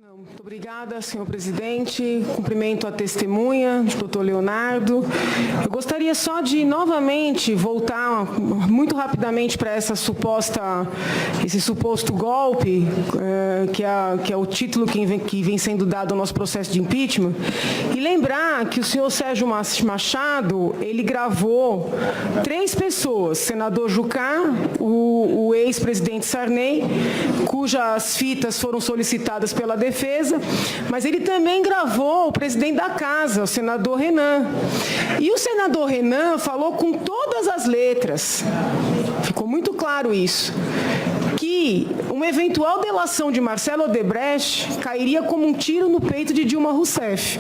Muito obrigada, senhor presidente. Cumprimento a testemunha, doutor Leonardo. Eu gostaria só de, novamente, voltar muito rapidamente para esse suposto golpe, que é o título que vem sendo dado ao nosso processo de impeachment, e lembrar que o senhor Sérgio Machado, ele gravou 3 pessoas, senador Jucá, o ex-presidente Sarney, cujas fitas foram solicitadas pela defesa, mas ele também gravou o presidente da casa, o senador Renan. E o senador Renan falou com todas as letras, ficou muito claro isso, que uma eventual delação de Marcelo Odebrecht cairia como um tiro no peito de Dilma Rousseff.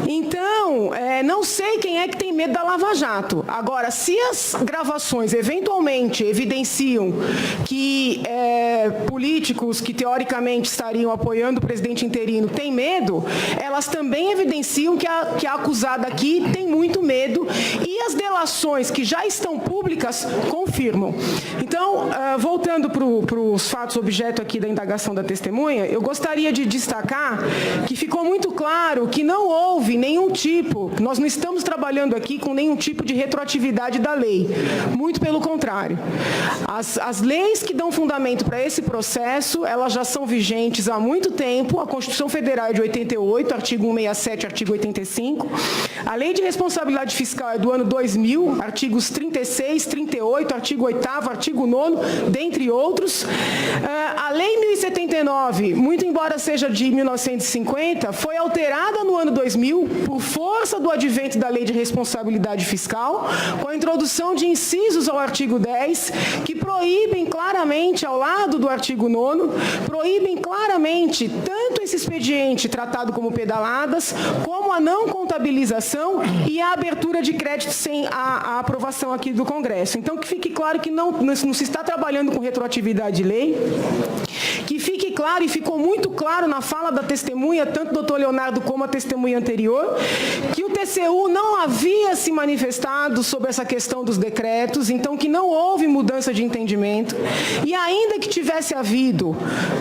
Então, não sei quem é que tem medo da Lava Jato. Agora, se as gravações eventualmente evidenciam que políticos que teoricamente estariam apoiando o presidente interino têm medo, elas também evidenciam que a acusada aqui tem muito medo, e as delações que já estão públicas confirmam. Então, voltando para os fatos objeto aqui da indagação da testemunha, eu gostaria de destacar que ficou muito claro que não houve nenhum tipo, nós não estamos trabalhando aqui com nenhum tipo de retroatividade da lei, muito pelo contrário. As leis que dão fundamento para esse processo, elas já são vigentes há muito tempo. A Constituição Federal é de 88, artigo 167, artigo 85. A Lei de Responsabilidade Fiscal é do ano 2000, artigos 36, 38, artigo 8º, artigo 9º, dentre outros. A Lei 1079, muito embora seja de 1950, foi alterada no ano 2000 por força do advento da Lei de Responsabilidade Fiscal, com a introdução de incisos ao artigo 10, que proíbem claramente, ao lado do artigo 9º, proíbem claramente tanto esse expediente tratado como pedaladas, como a não contabilização e a abertura de crédito sem a aprovação aqui do Congresso. Então, que fique claro que não se está trabalhando com retroatividade de lei, que fique claro, e ficou muito claro na fala da testemunha, tanto o doutor Leonardo como a testemunha anterior, que o TCU não havia se manifestado sobre essa questão dos decretos, então que não houve mudança de entendimento, e ainda que tivesse havido,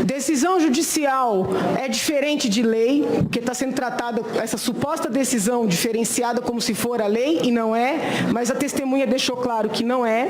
decisão judicial é diferente de lei, porque está sendo tratada essa suposta decisão diferenciada como se for a lei, e não é, mas a testemunha deixou claro que não é.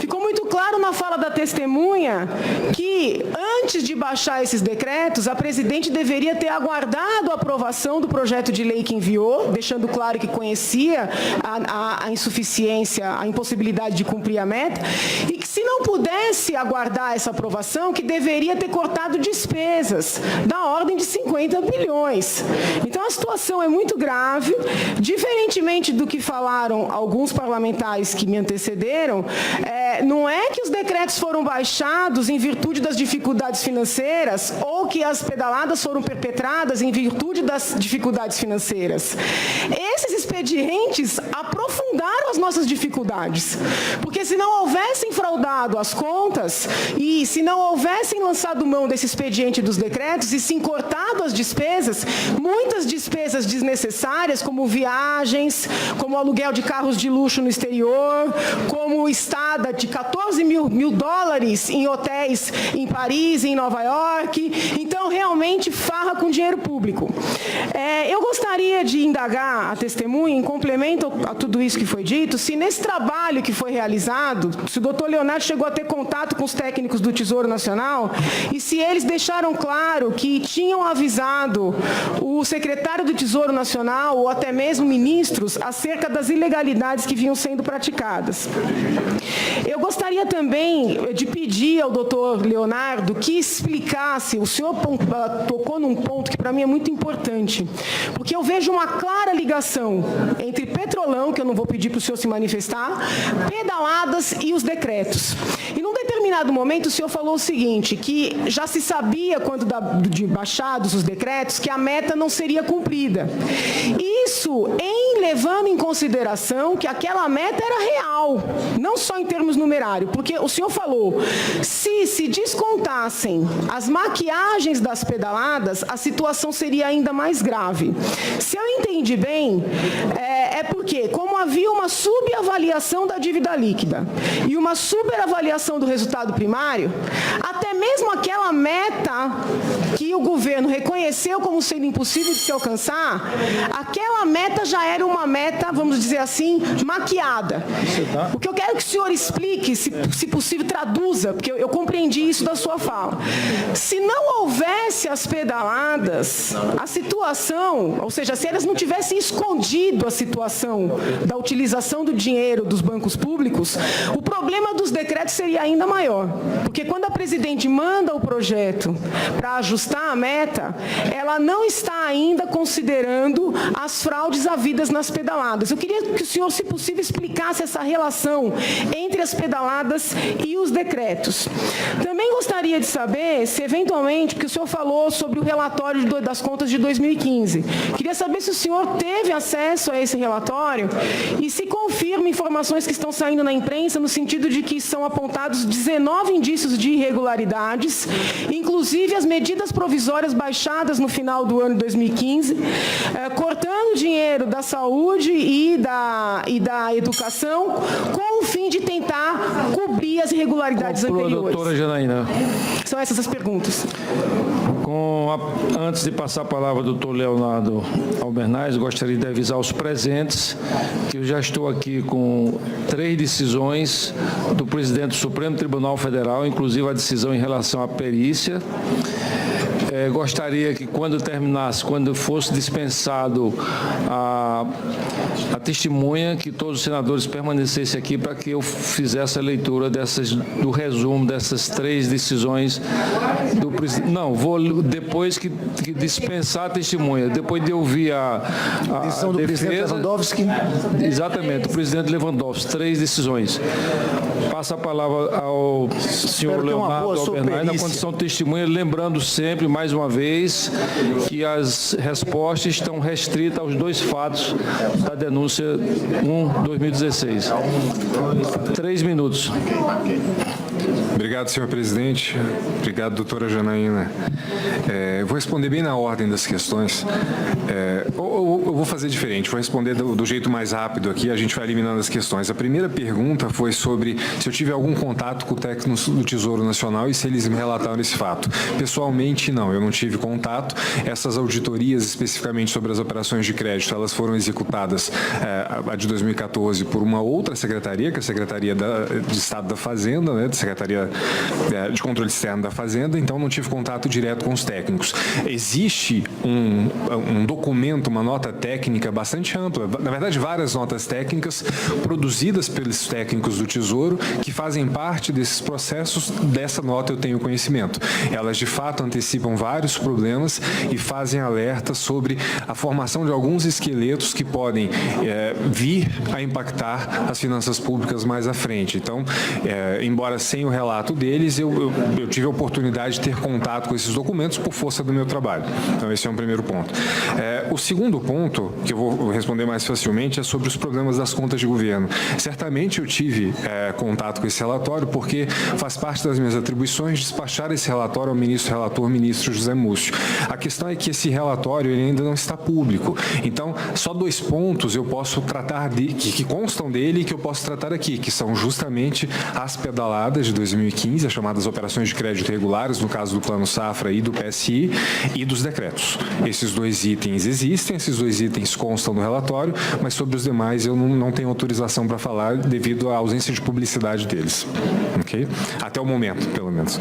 Ficou muito claro na fala da testemunha que, antes de baixar esses decretos, a presidente deveria ter aguardado a aprovação do projeto de lei que enviou, deixando claro que conhecia a insuficiência, a impossibilidade de cumprir a meta, e que, se não pudesse aguardar essa aprovação, que deveria ter cortado despesas da ordem de 50 bilhões. Então, a situação é muito grave. Diferentemente do que falaram alguns parlamentares que me antecederam, não é que os decretos foram baixados em virtude das dificuldades financeiras ou que as pedaladas foram perpetradas em virtude das dificuldades financeiras. Esses expedientes aprofundaram as nossas dificuldades, porque se não houvessem fraudado as contas e se não houvessem lançado mão desse expediente dos decretos e sim cortado as despesas, muitas despesas desnecessárias, como viagens, como aluguel de carros de luxo no exterior, como estada de 14 mil dólares em hotéis em Paris e em Nova York. Então, realmente, farra com dinheiro público. Eu gostaria de indagar a testemunha, em complemento a tudo isso que foi dito, se nesse trabalho que foi realizado, se o doutor Leonardo chegou a ter contato com os técnicos do Tesouro Nacional e se eles deixaram claro que tinham avisado o secretário do Tesouro Nacional ou até mesmo ministros acerca das ilegalidades que vinham sendo praticadas. Eu gostaria também de pedir ao doutor Leonardo que explicasse, o senhor tocou num ponto que para mim é muito importante, porque eu vejo uma clara ligação entre Petrolão, que eu não vou pedir para o senhor se manifestar, pedaladas e os decretos. E num determinado momento o senhor falou o seguinte, que já se sabia, quando de baixados os decretos, que a meta não seria cumprida. Isso levando em consideração que aquela meta era real, não só em termos numerários, porque o senhor falou, se descontassem as maquiagens das pedaladas, a situação seria ainda mais grave. Se eu entendi bem, porque, como havia uma subavaliação da dívida líquida e uma superavaliação do resultado primário, até mesmo aquela meta que o governo reconheceu como sendo impossível de se alcançar, aquela meta já era uma meta, vamos dizer assim, maquiada. O que eu quero que o senhor explique, se possível, traduza, porque eu compreendi isso da sua fala. Se não houvesse as pedaladas, a situação, ou seja, se elas não tivessem escondido a situação da utilização do dinheiro dos bancos públicos, o problema dos decretos seria ainda maior. Porque quando a presidente manda o projeto para ajustar a meta, ela não está ainda considerando as fraudes havidas nas pedaladas. Eu queria que o senhor, se possível, explicasse essa relação entre as pedaladas e os decretos. Também gostaria de saber se, eventualmente, porque o senhor falou sobre o relatório das contas de 2015. Queria saber se o senhor teve acesso a esse relatório e se confirma informações que estão saindo na imprensa no sentido de que são apontados 19 indícios de irregularidades, inclusive as medidas provisórias baixadas no final do ano de 2015, cortando dinheiro da saúde e da educação com o fim de tentar cobrir as irregularidades anteriores. Doutora Janaína. São essas as perguntas. Antes de passar a palavra ao doutor Leonardo Albernaz, gostaria de avisar os presentes que eu já estou aqui com 3 decisões do presidente do Supremo Tribunal Federal, inclusive a decisão em relação à perícia. Gostaria que, quando fosse dispensado a testemunha, que todos os senadores permanecessem aqui para que eu fizesse a leitura do resumo dessas 3 decisões do presidente. Não, vou depois que dispensar a testemunha, depois de ouvir a decisão do defesa, presidente Lewandowski. Exatamente, o presidente Lewandowski, 3 decisões. Passa a palavra ao senhor Leonardo Albernaz, na condição de testemunha, lembrando sempre, mais uma vez, que as respostas estão restritas aos 2 fatos da denúncia 1/2016. 3 minutos. Obrigado, senhor presidente. Obrigado, doutora Janaína. Eu vou responder bem na ordem das questões. Eu vou fazer diferente, vou responder do jeito mais rápido aqui, a gente vai eliminando as questões. A primeira pergunta foi sobre se eu tive algum contato com o técnico do Tesouro Nacional e se eles me relataram esse fato. Pessoalmente, não, eu não tive contato. Essas auditorias, especificamente sobre as operações de crédito, elas foram executadas, a de 2014, por uma outra secretaria, que é a Secretaria de Estado da Fazenda, né, da Secretaria de Controle Externo da Fazenda, então não tive contato direto com os técnicos. Existe um documento, uma nota técnica bastante ampla, na verdade várias notas técnicas produzidas pelos técnicos do Tesouro que fazem parte desses processos. Dessa nota eu tenho conhecimento. Elas de fato antecipam vários problemas e fazem alerta sobre a formação de alguns esqueletos que podem vir a impactar as finanças públicas mais à frente. Então, embora sem o relato deles, eu tive a oportunidade de ter contato com esses documentos por força do meu trabalho. Então, esse é um primeiro ponto. O segundo ponto, que eu vou responder mais facilmente, é sobre os problemas das contas de governo. Certamente eu tive contato com esse relatório, porque faz parte das minhas atribuições despachar esse relatório ao ministro relator, ministro José Múcio. A questão é que esse relatório ele ainda não está público. Então, só 2 pontos eu posso tratar que constam dele e que eu posso tratar aqui, que são justamente as pedaladas de 2015, as chamadas operações de crédito regulares, no caso do Plano Safra e do PSI, e dos decretos. Esses 2 itens existem, esses 2 itens constam no relatório, mas sobre os demais eu não tenho autorização para falar devido à ausência de publicidade deles. Ok? Até o momento, pelo menos.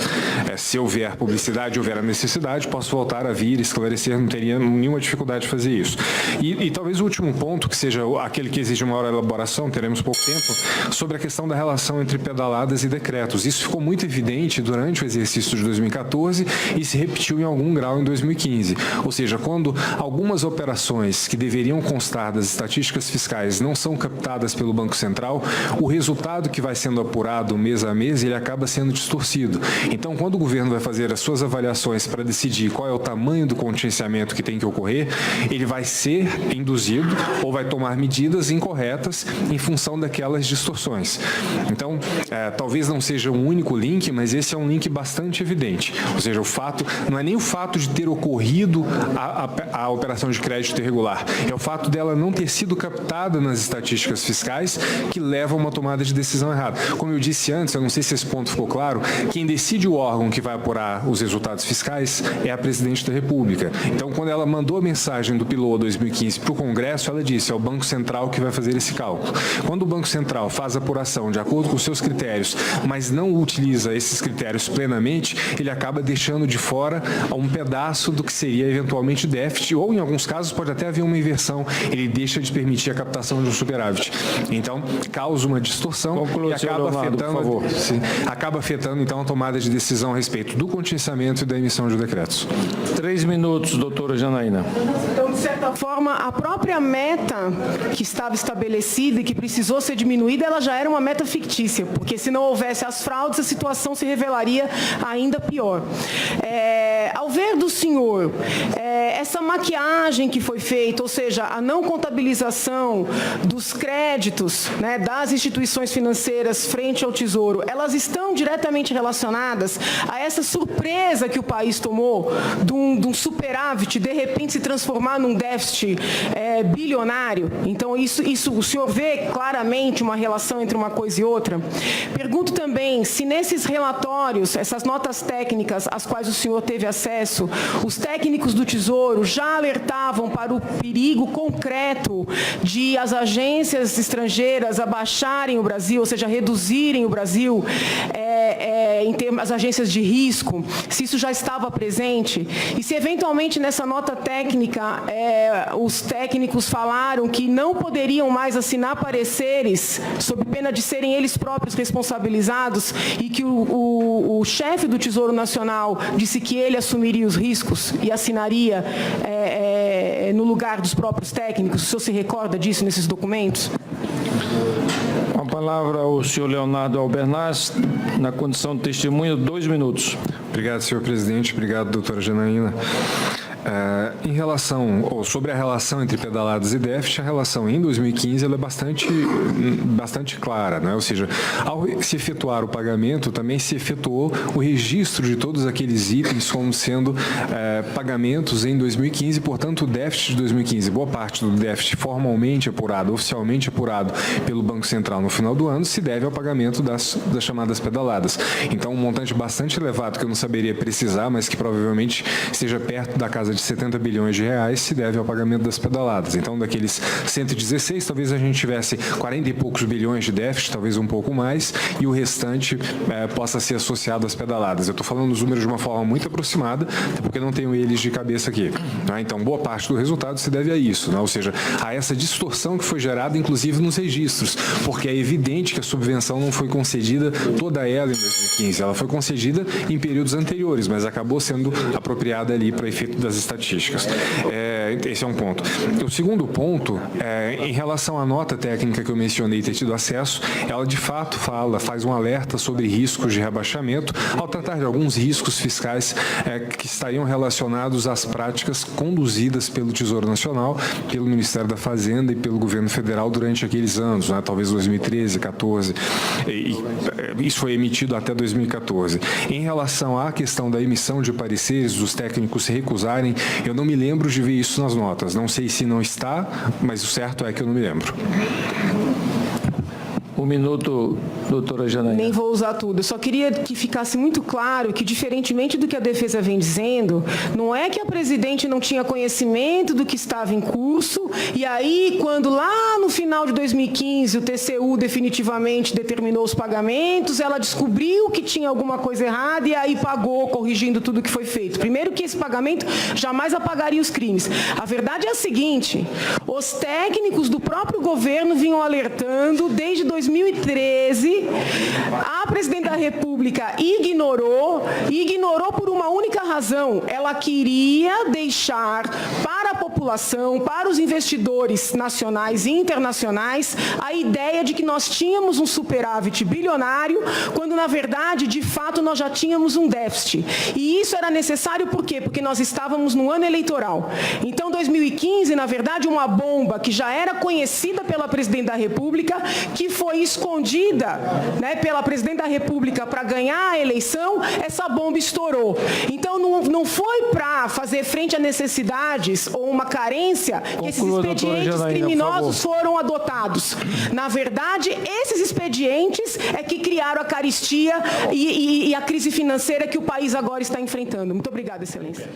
Se houver publicidade, houver a necessidade, posso voltar a vir, esclarecer, não teria nenhuma dificuldade de fazer isso. E talvez o último ponto, que seja aquele que exige maior elaboração, teremos pouco tempo, sobre a questão da relação entre pedaladas e decretos. Isso ficou muito evidente durante o exercício de 2014 e se repetiu em algum grau em 2015. Ou seja, quando algumas operações que deveriam constar das estatísticas fiscais não são captadas pelo Banco Central, o resultado que vai sendo apurado mês a mês, ele acaba sendo distorcido. Então, quando o governo vai fazer as suas avaliações para decidir qual é o tamanho do contingenciamento que tem que ocorrer, ele vai ser induzido ou vai tomar medidas incorretas em função daquelas distorções. Então, talvez não seja seja um único link, mas esse é um link bastante evidente. Ou seja, o fato, não é nem o fato de ter ocorrido a operação de crédito irregular, é o fato dela não ter sido captada nas estatísticas fiscais que leva a uma tomada de decisão errada. Como eu disse antes, eu não sei se esse ponto ficou claro, quem decide o órgão que vai apurar os resultados fiscais é a Presidente da República. Então, quando ela mandou a mensagem do PILOA 2015 para o Congresso, ela disse, é o Banco Central que vai fazer esse cálculo. Quando o Banco Central faz a apuração de acordo com os seus critérios, mas não utiliza esses critérios plenamente, ele acaba deixando de fora um pedaço do que seria eventualmente déficit, ou em alguns casos pode até haver uma inversão, ele deixa de permitir a captação de um superávit. Então, causa uma distorção e acaba afetando, então, a tomada de decisão a respeito do contingenciamento e da emissão de decretos. 3 minutos, doutora Janaína. Então, de certa forma, a própria meta que estava estabelecida e que precisou ser diminuída, ela já era uma meta fictícia, porque se não houvesse as fraudes, a situação se revelaria ainda pior. Ao ver do senhor, essa maquiagem que foi feita, ou seja, a não contabilização dos créditos, né, das instituições financeiras frente ao Tesouro, elas estão diretamente relacionadas a essa surpresa que o país tomou de um superávit, de repente se transformar num déficit bilionário. Então, isso o senhor vê claramente uma relação entre uma coisa e outra? Pergunto também se nesses relatórios, essas notas técnicas às quais o senhor teve acesso, os técnicos do Tesouro já alertavam para o perigo concreto de as agências estrangeiras abaixarem o Brasil, ou seja, reduzirem o Brasil em termos das agências de risco, se isso já estava presente, e se eventualmente nessa nota técnica os técnicos falaram que não poderiam mais assinar pareceres sob pena de serem eles próprios responsabilizados e que o chefe do Tesouro Nacional disse que ele assumiria os riscos e assinaria no lugar dos próprios técnicos. O senhor se recorda disso nesses documentos? Com a palavra ao senhor Leonardo Albernaz, na condição de testemunha, 2 minutos. Obrigado, senhor presidente. Obrigado, doutora Janaína. Em relação, ou sobre a relação entre pedaladas e déficit, a relação em 2015 ela é bastante clara, né? Ou seja, ao se efetuar o pagamento, também se efetuou o registro de todos aqueles itens como sendo pagamentos em 2015, portanto, o déficit de 2015, boa parte do déficit formalmente apurado, oficialmente apurado pelo Banco Central no final do ano, se deve ao pagamento das chamadas pedaladas. Então, um montante bastante elevado, que eu não saberia precisar, mas que provavelmente esteja perto da casa de 70 bilhões de reais, se deve ao pagamento das pedaladas. Então, daqueles 116, talvez a gente tivesse 40 e poucos bilhões de déficit, talvez um pouco mais, e o restante possa ser associado às pedaladas. Eu estou falando os números de uma forma muito aproximada, até porque não tenho eles de cabeça aqui. Então, boa parte do resultado se deve a isso, ou seja, a essa distorção que foi gerada, inclusive, nos registros, porque é evidente que a subvenção não foi concedida toda ela em 2015, ela foi concedida em períodos anteriores, mas acabou sendo apropriada ali para efeito das estatísticas. Esse é um ponto. O segundo ponto, em relação à nota técnica que eu mencionei ter tido acesso, ela de fato faz um alerta sobre riscos de rebaixamento, ao tratar de alguns riscos fiscais que estariam relacionados às práticas conduzidas pelo Tesouro Nacional, pelo Ministério da Fazenda e pelo Governo Federal durante aqueles anos, talvez 2013, 2014, e isso foi emitido até 2014. Em relação à questão da emissão de pareceres, dos técnicos se recusarem, eu não me lembro de ver isso nas notas. Não sei se não está, mas o certo é que eu não me lembro. 1 minuto, doutora Janaína. Nem vou usar tudo. Eu só queria que ficasse muito claro que, diferentemente do que a defesa vem dizendo, não é que a presidente não tinha conhecimento do que estava em curso, e aí, quando lá no final de 2015 o TCU definitivamente determinou os pagamentos, ela descobriu que tinha alguma coisa errada e aí pagou, corrigindo tudo que foi feito. Primeiro que esse pagamento jamais apagaria os crimes. A verdade é a seguinte: os técnicos do próprio governo vinham alertando desde 2013, a presidente da República ignorou por uma única razão. Ela queria deixar para a população, para os investidores nacionais e internacionais, a ideia de que nós tínhamos um superávit bilionário, quando, na verdade, de fato, nós já tínhamos um déficit. E isso era necessário por quê? Porque nós estávamos no ano eleitoral. Então, 2015, na verdade, uma bomba que já era conhecida pela presidente da República, que foi escondida, pela presidente presidente da República para ganhar a eleição, essa bomba estourou. Então, não foi para fazer frente a necessidades ou uma carência que esses expedientes criminosos foram adotados. Na verdade, esses expedientes é que criaram a carestia e a crise financeira que o país agora está enfrentando. Muito obrigada, excelência.